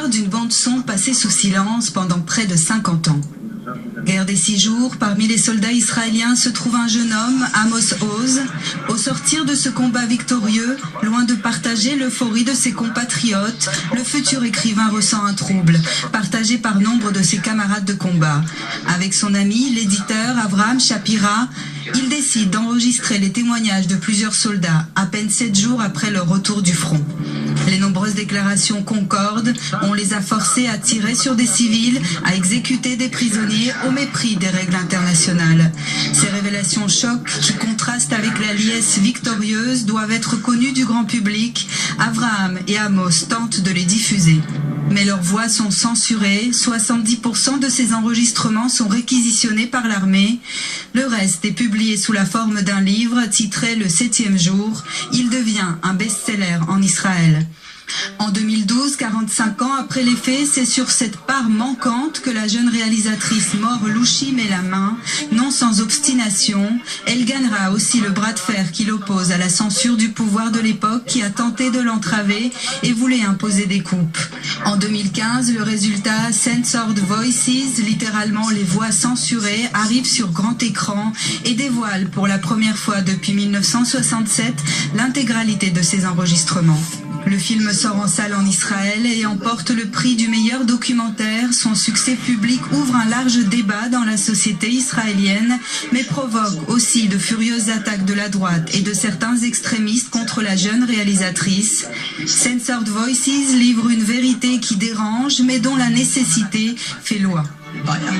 l'histoire d'une bande-son passée sous silence pendant près de 50 ans. Guerre des 6 jours, parmi les soldats israéliens se trouve un jeune homme, Amos Oz. Au sortir de ce combat victorieux, loin de partager l'euphorie de ses compatriotes, le futur écrivain ressent un trouble, partagé par nombre de ses camarades de combat. Avec son ami, l'éditeur Avraham Shapira, il décide d'enregistrer les témoignages de plusieurs soldats, à peine 7 jours après leur retour du front. Les nombreuses déclarations concordent, on les a forcés à tirer sur des civils, à exécuter des prisonniers au mépris des règles internationales. Ces révélations chocs qui contrastent avec la liesse victorieuse doivent être connues du grand public. Avraham et Amos tentent de les diffuser. Mais leurs voix sont censurées, 70% de ces enregistrements sont réquisitionnés par l'armée. Le reste est publié sous la forme d'un livre titré « Le 7e jour ». Il devient un best-seller en Israël. En 2012, 45 ans après les faits, c'est sur cette part manquante que la jeune réalisatrice Mor Louchi met la main, non sans obstination. Elle gagnera aussi le bras de fer qui l'oppose à la censure du pouvoir de l'époque qui a tenté de l'entraver et voulait imposer des coupes. En 2015, le résultat Censored Voices, littéralement les voix censurées, arrive sur grand écran et dévoile pour la première fois depuis 1967 l'intégralité de ses enregistrements. Le film sort en salle en Israël et emporte le prix du meilleur documentaire. Son succès public ouvre un large débat dans la société israélienne, mais provoque aussi de furieuses attaques de la droite et de certains extrémistes contre la jeune réalisatrice. Censored Voices livre une vérité qui dérange, mais dont la nécessité fait loi. Voilà.